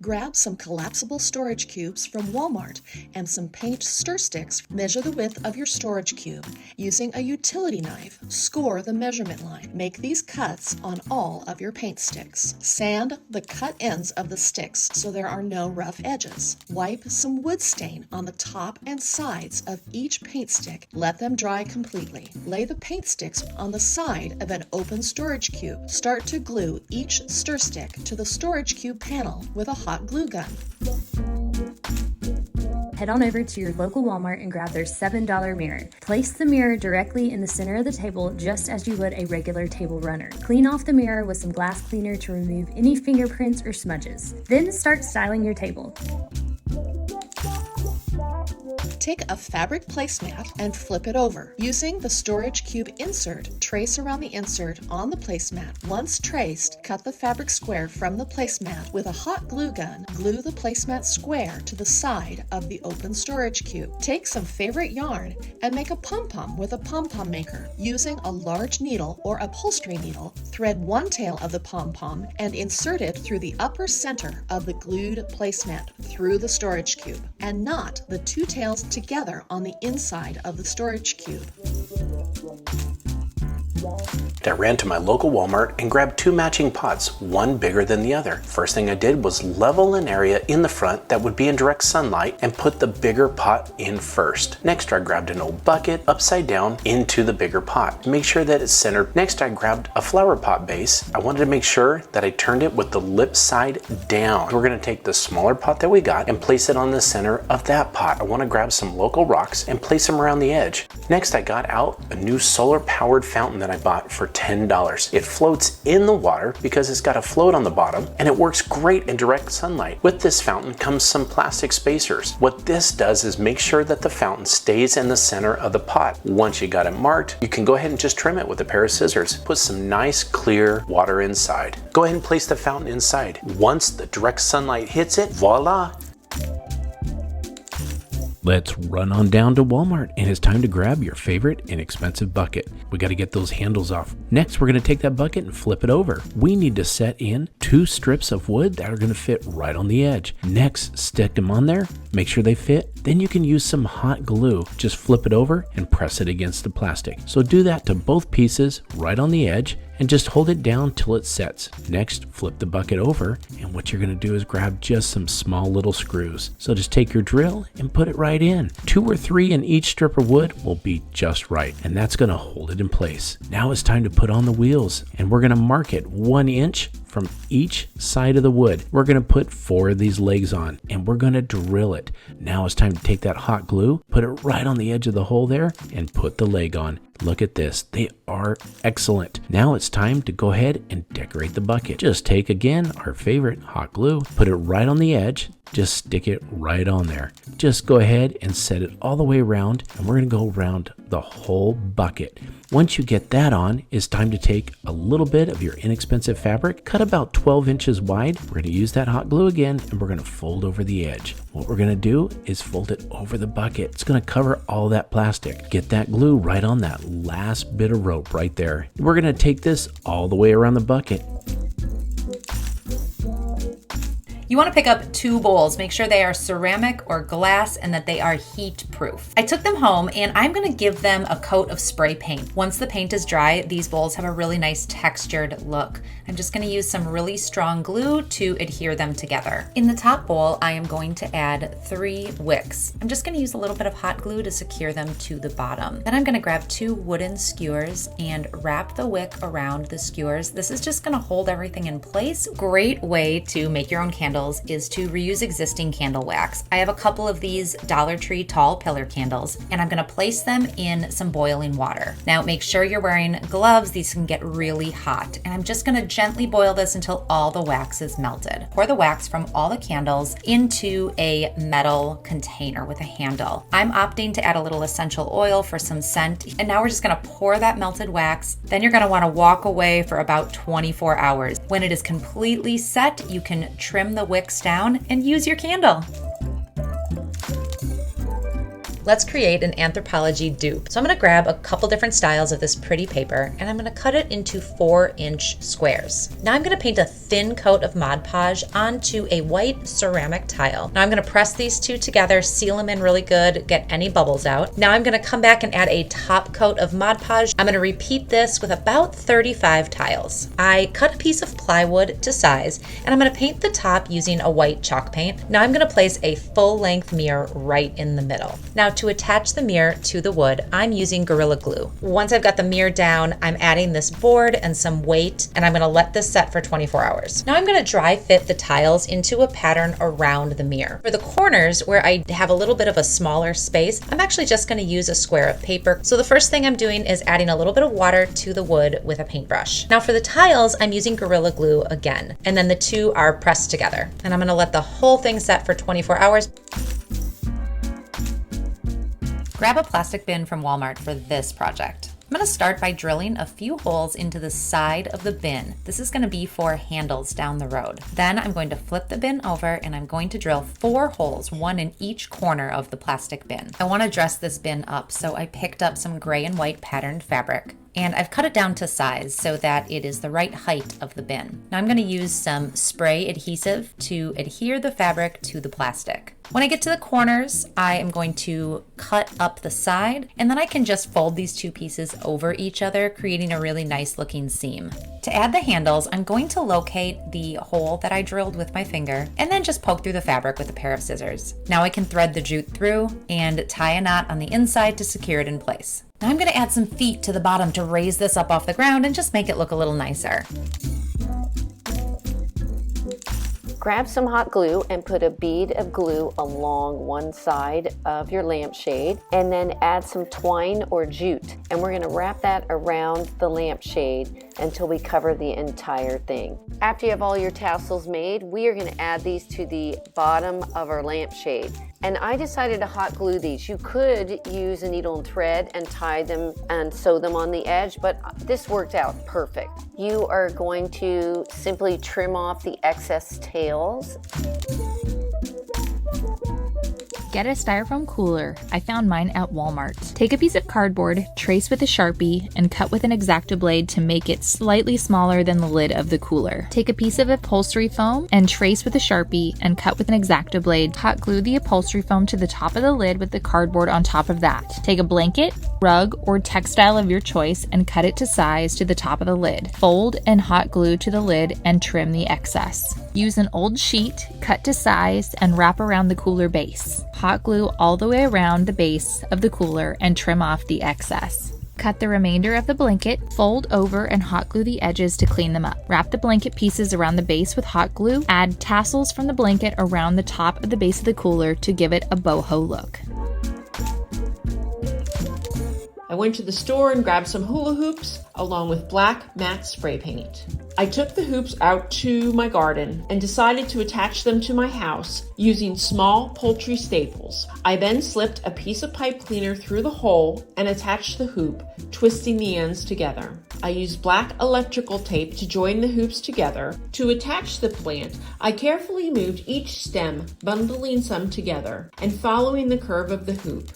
Grab some collapsible storage cubes from Walmart and some paint stir sticks. Measure the width of your storage cube. Using a utility knife, score the measurement line. Make these cuts on all of your paint sticks. Sand the cut ends of the sticks so there are no rough edges. Wipe some wood stain on the top and sides of each paint stick. Let them dry completely. Lay the paint sticks on the side of an open storage cube. Start to glue each stir stick to the storage cube panel with a hot glue gun. Head on over to your local Walmart and grab their $7 mirror. Place the mirror directly in the center of the table just as you would a regular table runner. Clean off the mirror with some glass cleaner to remove any fingerprints or smudges. Then start styling your table. Take a fabric placemat and flip it over. Using the storage cube insert, trace around the insert on the placemat. Once traced, cut the fabric square from the placemat. With a hot glue gun, glue the placemat square to the side of the open storage cube. Take some favorite yarn and make a pom-pom with a pom-pom maker. Using a large needle or upholstery needle, thread one tail of the pom-pom and insert it through the upper center of the glued placemat through the storage cube, and knot the two tails together on the inside of the storage cube. I ran to my local Walmart and grabbed two matching pots, one bigger than the other. First thing I did was level an area in the front that would be in direct sunlight and put the bigger pot in first. Next, I grabbed an old bucket upside down into the bigger pot. Make sure that it's centered. Next, I grabbed a flower pot base. I wanted to make sure that I turned it with the lip side down. We're going to take the smaller pot that we got and place it on the center of that pot. I want to grab some local rocks and place them around the edge. Next, I got out a new solar powered fountain that I bought for $10. It floats in the water because it's got a float on the bottom, and it works great in direct sunlight. With this fountain comes some plastic spacers. What this does is make sure that the fountain stays in the center of the pot. Once you got it marked, you can go ahead and just trim it with a pair of scissors. Put some nice clear water inside. Go ahead and place the fountain inside. Once the direct sunlight hits it, voila! Let's run on down to Walmart, and it's time to grab your favorite inexpensive bucket. We got to get those handles off. Next, we're going to take that bucket and flip it over. We need to set in 2 strips of wood that are going to fit right on the edge. Next, stick them on there, make sure they fit. Then you can use some hot glue. Just flip it over and press it against the plastic. So do that to both pieces right on the edge, and just hold it down till it sets. Next, flip the bucket over, and what you're going to do is grab just some small little screws. So just take your drill and put it right in. 2 or 3 in each strip of wood will be just right, and that's going to hold it in place. Now it's time to put on the wheels, and we're going to mark it 1 inch from each side of the wood. We're going to put 4 of these legs on, and we're going to drill it. Now it's time to take that hot glue, put it right on the edge of the hole there, and put the leg on. Look at this, they are excellent. Now it's time to go ahead and decorate the bucket. Just take again our favorite hot glue, put it right on the edge, just stick it right on there. Just go ahead and set it all the way around, and we're going to go around the whole bucket. Once you get that on, it's time to take a little bit of your inexpensive fabric, cut about 12 inches wide. We're going to use that hot glue again, and we're going to fold over the edge. What we're going to do is fold it over the bucket. It's going to cover all that plastic. Get that glue right on that last bit of rope right there. We're going to take this all the way around the bucket. You want to pick up 2 bowls. Make sure they are ceramic or glass and that they are heat proof. I took them home and I'm going to give them a coat of spray paint. Once the paint is dry, these bowls have a really nice textured look. I'm just going to use some really strong glue to adhere them together. In the top bowl, I am going to add 3 wicks. I'm just going to use a little bit of hot glue to secure them to the bottom. Then I'm going to grab 2 wooden skewers and wrap the wick around the skewers. This is just going to hold everything in place. Great way to make your own candles is to reuse existing candle wax. I have a couple of these Dollar Tree tall pillar candles, and I'm going to place them in some boiling water. Now make sure you're wearing gloves. These can get really hot, and I'm just going to gently boil this until all the wax is melted. Pour the wax from all the candles into a metal container with a handle. I'm opting to add a little essential oil for some scent, and now we're just going to pour that melted wax. Then you're going to want to walk away for about 24 hours. When it is completely set, you can trim the wicks down and use your candle. let's create an anthropology dupe. So I'm gonna grab a couple different styles of this pretty paper and I'm gonna cut it into 4-inch squares. Now I'm gonna paint a thin coat of Mod Podge onto a white ceramic tile. Now I'm gonna press these two together, seal them in really good, get any bubbles out. Now I'm gonna come back and add a top coat of Mod Podge. I'm gonna repeat this with about 35 tiles. I cut a piece of plywood to size and I'm gonna paint the top using a white chalk paint. Now I'm gonna place a full-length mirror right in the middle. Now to attach the mirror to the wood, I'm using Gorilla Glue. Once I've got the mirror down, I'm adding this board and some weight, and I'm gonna let this set for 24 hours. Now I'm gonna dry fit the tiles into a pattern around the mirror. For the corners where I have a little bit of a smaller space, I'm actually just gonna use a square of paper. So the first thing I'm doing is adding a little bit of water to the wood with a paintbrush. Now for the tiles, I'm using Gorilla Glue again, and then the two are pressed together. And I'm gonna let the whole thing set for 24 hours. Grab a plastic bin from Walmart for this project. I'm gonna start by drilling a few holes into the side of the bin. This is gonna be for handles down the road. Then I'm going to flip the bin over and I'm going to drill 4 holes, 1 in each corner of the plastic bin. I wanna dress this bin up, so I picked up some gray and white patterned fabric. And I've cut it down to size so that it is the right height of the bin. Now I'm going to use some spray adhesive to adhere the fabric to the plastic. When I get to the corners, I am going to cut up the side, and then I can just fold these two pieces over each other, creating a really nice looking seam. To add the handles, I'm going to locate the hole that I drilled with my finger and then just poke through the fabric with a pair of scissors. Now I can thread the jute through and tie a knot on the inside to secure it in place. Now I'm going to add some feet to the bottom to raise this up off the ground and just make it look a little nicer. Grab some hot glue and put a bead of glue along one side of your lampshade, and then add some twine or jute. And we're going to wrap that around the lampshade until we cover the entire thing. After you have all your tassels made, we are going to add these to the bottom of our lampshade. And I decided to hot glue these. You could use a needle and thread and tie them and sew them on the edge, but this worked out perfect. You are going to simply trim off the excess tails. Get a styrofoam cooler. I found mine at Walmart. Take a piece of cardboard, trace with a Sharpie, and cut with an X-Acto blade to make it slightly smaller than the lid of the cooler. Take a piece of upholstery foam and trace with a Sharpie and cut with an X-Acto blade. Hot glue the upholstery foam to the top of the lid with the cardboard on top of that. Take a blanket, rug, or textile of your choice and cut it to size to the top of the lid. Fold and hot glue to the lid and trim the excess. Use an old sheet, cut to size, and wrap around the cooler base. Hot glue all the way around the base of the cooler and trim off the excess. Cut the remainder of the blanket, fold over and hot glue the edges to clean them up. Wrap the blanket pieces around the base with hot glue. Add tassels from the blanket around the top of the base of the cooler to give it a boho look. I went to the store and grabbed some hula hoops along with black matte spray paint. I took the hoops out to my garden and decided to attach them to my house using small poultry staples. I then slipped a piece of pipe cleaner through the hole and attached the hoop, twisting the ends together. I used black electrical tape to join the hoops together. To attach the plant, I carefully moved each stem, bundling some together and following the curve of the hoop.